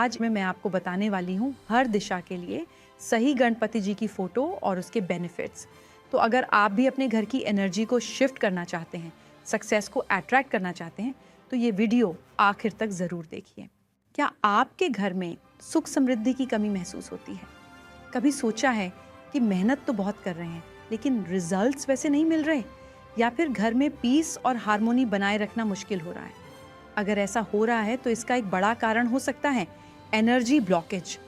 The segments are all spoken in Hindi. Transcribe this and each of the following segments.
आज मैं आपको बताने वाली हूँ हर दिशा के लिए सही गणपति जी की फोटो और उसके बेनिफिट्स। तो अगर आप भी अपने घर की एनर्जी को शिफ्ट करना चाहते हैं, सक्सेस को अट्रैक्ट करना चाहते हैं, तो ये वीडियो आखिर तक ज़रूर देखिए। क्या आपके घर में सुख समृद्धि की कमी महसूस होती है? कभी सोचा है कि मेहनत तो बहुत कर रहे हैं लेकिन रिजल्ट्स वैसे नहीं मिल रहे, या फिर घर में पीस और हार्मोनी बनाए रखना मुश्किल हो रहा है? अगर ऐसा हो रहा है तो इसका एक बड़ा कारण हो सकता है एनर्जी ब्लॉकेज,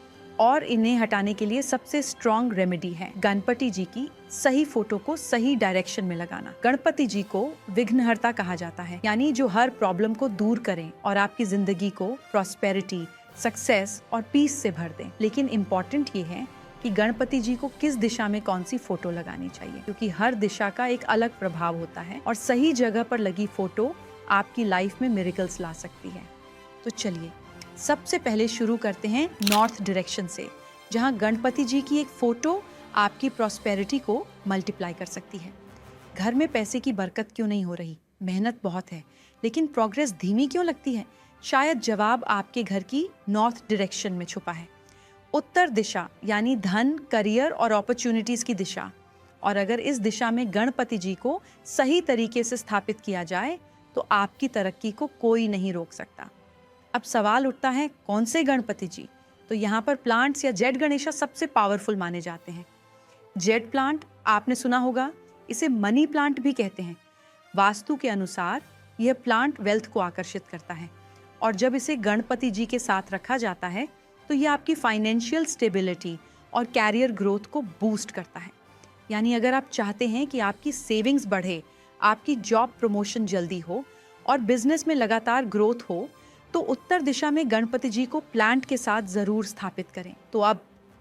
और इन्हें हटाने के लिए सबसे स्ट्रॉन्ग रेमेडी है गणपति जी की सही फोटो को सही डायरेक्शन में लगाना। गणपति जी को विघ्नहर्ता कहा जाता है, यानी जो हर प्रॉब्लम को दूर करें और आपकी जिंदगी को प्रॉस्पेरिटी, सक्सेस और पीस से भर दें। लेकिन इम्पोर्टेंट ये है कि गणपति जी को किस दिशा में कौन सी फोटो लगानी चाहिए, क्योंकि हर दिशा का एक अलग प्रभाव होता है और सही जगह पर लगी फोटो आपकी लाइफ में मिरेकल्स ला सकती है। तो चलिए सबसे पहले शुरू करते हैं नॉर्थ डायरेक्शन से, जहां गणपति जी की एक फोटो आपकी प्रॉस्पेरिटी को मल्टीप्लाई कर सकती है। घर में पैसे की बरकत क्यों नहीं हो रही? मेहनत बहुत है लेकिन प्रोग्रेस धीमी क्यों लगती है? शायद जवाब आपके घर की नॉर्थ डायरेक्शन में छुपा है। उत्तर दिशा यानी धन, करियर और अपॉर्चुनिटीज की दिशा। और अगर इस दिशा में गणपति जी को सही तरीके से स्थापित किया जाए तो आपकी तरक्की को कोई नहीं रोक सकता। अब सवाल उठता है, कौन से गणपति जी? तो यहाँ पर प्लांट्स या जेड गणेशा सबसे पावरफुल माने जाते हैं। जेड प्लांट आपने सुना होगा, इसे मनी प्लांट भी कहते हैं। वास्तु के अनुसार यह प्लांट वेल्थ को आकर्षित करता है, और जब इसे गणपति जी के साथ रखा जाता है तो यह आपकी फाइनेंशियल स्टेबिलिटी और कैरियर ग्रोथ को बूस्ट करता है। यानी अगर आप चाहते हैं कि आपकी सेविंग्स बढ़े, आपकी जॉब प्रमोशन जल्दी हो और बिजनेस में लगातार ग्रोथ हो, तो उत्तर दिशा में गणपति जी को प्लांट के साथ जरूर स्थापित करें। तो अब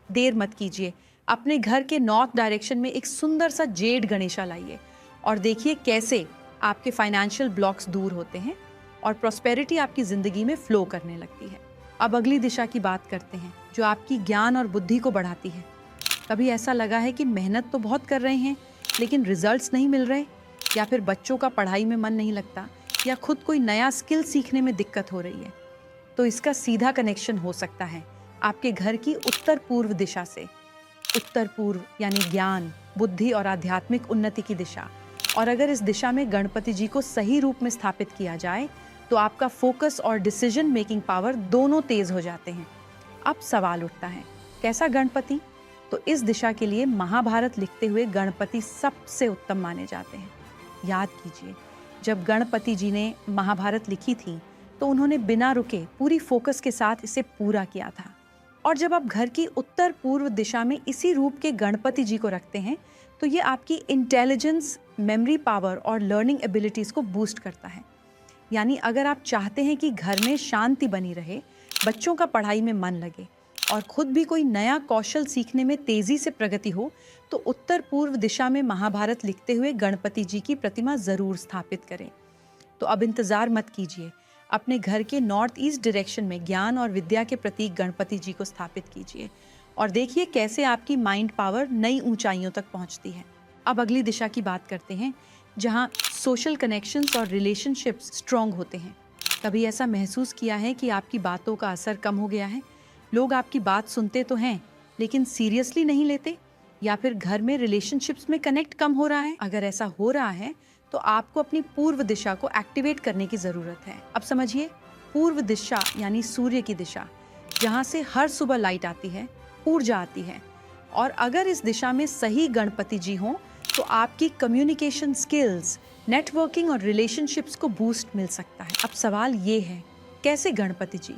देर मत कीजिए, अपने घर के नॉर्थ डायरेक्शन में एक सुंदर सा जेड गणेशा लाइए और देखिए कैसे आपके फाइनेंशियल ब्लॉक्स दूर होते हैं और प्रॉस्पेरिटी आपकी जिंदगी में फ्लो करने लगती है। अब अगली दिशा की बात करते हैं, जो आपकी ज्ञान और बुद्धि को बढ़ाती है। कभी ऐसा लगा है कि मेहनत तो बहुत कर रहे हैं लेकिन रिजल्ट्स नहीं मिल रहे, या फिर बच्चों का पढ़ाई में मन नहीं लगता, या खुद कोई नया स्किल सीखने में दिक्कत हो रही है? तो इसका सीधा कनेक्शन हो सकता है आपके घर की उत्तर पूर्व दिशा से। उत्तर पूर्व यानी ज्ञान, बुद्धि और आध्यात्मिक उन्नति की दिशा। और अगर इस दिशा में गणपति जी को सही रूप में स्थापित किया जाए तो आपका फोकस और डिसीजन मेकिंग पावर दोनों तेज हो जाते हैं। अब सवाल उठता है, कैसा गणपति? तो इस दिशा के लिए महाभारत लिखते हुए गणपति सबसे उत्तम माने जाते हैं। याद कीजिए, जब गणपति जी ने महाभारत लिखी थी तो उन्होंने बिना रुके पूरी फोकस के साथ इसे पूरा किया था। और जब आप घर की उत्तर पूर्व दिशा में इसी रूप के गणपति जी को रखते हैं तो ये आपकी इंटेलिजेंस, मेमोरी पावर और लर्निंग एबिलिटीज को बूस्ट करता है। यानी अगर आप चाहते हैं कि घर में शांति बनी रहे, बच्चों का पढ़ाई में मन लगे और खुद भी कोई नया कौशल सीखने में तेजी से प्रगति हो, तो उत्तर पूर्व दिशा में महाभारत लिखते हुए गणपति जी की प्रतिमा जरूर स्थापित करें। तो अब इंतजार मत कीजिए, अपने घर के नॉर्थ ईस्ट डायरेक्शन में ज्ञान और विद्या के प्रतीक गणपति जी को स्थापित कीजिए और देखिए कैसे आपकी माइंड पावर नई ऊंचाइयों तक पहुंचती है। अब अगली दिशा की बात करते हैं, जहां सोशल कनेक्शंस और रिलेशनशिप्स स्ट्रॉन्ग होते हैं। कभी ऐसा महसूस किया है कि आपकी बातों का असर कम हो गया है? लोग आपकी बात सुनते तो हैं लेकिन सीरियसली नहीं लेते, या फिर घर में रिलेशनशिप्स में कनेक्ट कम हो रहा है? अगर ऐसा हो रहा है तो आपको अपनी पूर्व दिशा को एक्टिवेट करने की जरूरत है। अब समझिए, पूर्व दिशा यानी सूर्य की दिशा, जहां से हर सुबह लाइट आती है, ऊर्जा आती है। और अगर इस दिशा में सही गणपति जी हों तो आपकी कम्युनिकेशन स्किल्स, नेटवर्किंग और रिलेशनशिप्स को बूस्ट मिल सकता है। अब सवाल ये है, कैसे गणपति जी?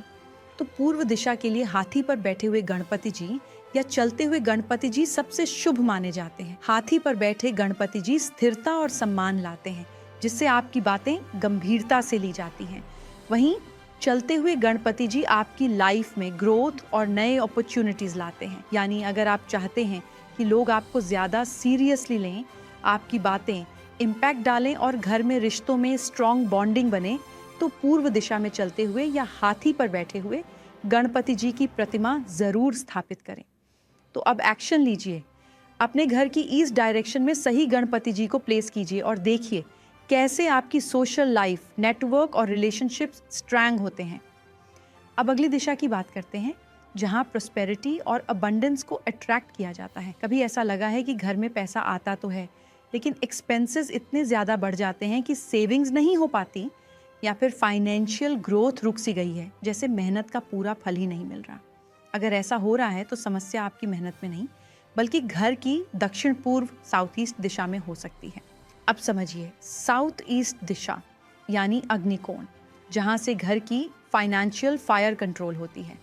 तो पूर्व दिशा के लिए हाथी पर बैठे हुए गणपति जी या चलते हुए गणपति जी सबसे शुभ माने जाते हैं। हाथी पर बैठे गणपति जी स्थिरता और सम्मान लाते हैं, जिससे आपकी बातें गंभीरता से ली जाती हैं। वहीं चलते हुए गणपति जी आपकी लाइफ में ग्रोथ और नए अपॉर्चुनिटीज लाते हैं। यानी अगर आप चाहते हैं कि लोग आपको ज्यादा सीरियसली लें, आपकी बातें इम्पैक्ट डालें और घर में रिश्तों में स्ट्रॉन्ग बॉन्डिंग बने, तो पूर्व दिशा में चलते हुए या हाथी पर बैठे हुए गणपति जी की प्रतिमा जरूर स्थापित करें। तो अब एक्शन लीजिए, अपने घर की ईस्ट डायरेक्शन में सही गणपति जी को प्लेस कीजिए और देखिए कैसे आपकी सोशल लाइफ, नेटवर्क और रिलेशनशिप्स स्ट्रॉन्ग होते हैं। अब अगली दिशा की बात करते हैं जहाँ प्रोस्पेरिटी और अबंडेंस को अट्रैक्ट किया जाता है। कभी ऐसा लगा है कि घर में पैसा आता तो है लेकिन एक्सपेंसेस इतने ज़्यादा बढ़ जाते हैं कि सेविंग्स नहीं हो पाती, या फिर फाइनेंशियल ग्रोथ रुक सी गई है, जैसे मेहनत का पूरा फल ही नहीं मिल रहा। अगर ऐसा हो रहा है तो समस्या आपकी मेहनत में नहीं बल्कि घर की दक्षिण पूर्व साउथ ईस्ट दिशा में हो सकती है। अब समझिए, साउथ ईस्ट दिशा यानी अग्निकोण, जहाँ से घर की फाइनेंशियल फायर कंट्रोल होती है।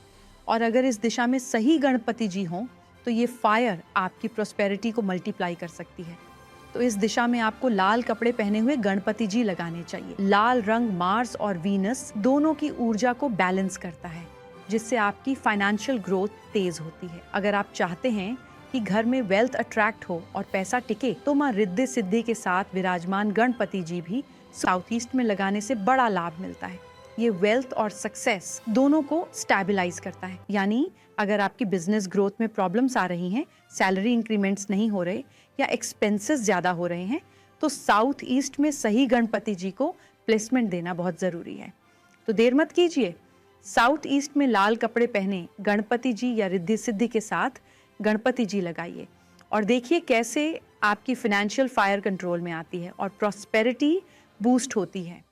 और अगर इस दिशा में सही गणपति जी हों तो ये फायर आपकी प्रोस्पेरिटी को मल्टीप्लाई कर सकती है। तो इस दिशा में आपको लाल कपड़े पहने हुए गणपति जी लगाने चाहिए। लाल रंग मार्स और वीनस दोनों की ऊर्जा को बैलेंस करता है, जिससे आपकी फाइनेंशियल ग्रोथ तेज होती है। अगर आप चाहते हैं कि घर में वेल्थ अट्रैक्ट हो और पैसा टिके तो माँ रिद्धि सिद्धि के साथ विराजमान गणपति जी भी साउथ ईस्ट में लगाने से बड़ा लाभ मिलता है। ये वेल्थ और सक्सेस दोनों को स्टेबलाइज करता है। यानी अगर आपकी बिजनेस ग्रोथ में प्रॉब्लम्स आ रही हैं, सैलरी इंक्रीमेंट्स नहीं हो रहे या एक्सपेंसेस ज़्यादा हो रहे हैं, तो साउथ ईस्ट में सही गणपति जी को प्लेसमेंट देना बहुत ज़रूरी है। तो देर मत कीजिए, साउथ ईस्ट में लाल कपड़े पहने गणपति जी या रिद्धि सिद्धि के साथ गणपति जी लगाइए और देखिए कैसे आपकी फाइनेंशियल फायर कंट्रोल में आती है और प्रॉस्पेरिटी बूस्ट होती है।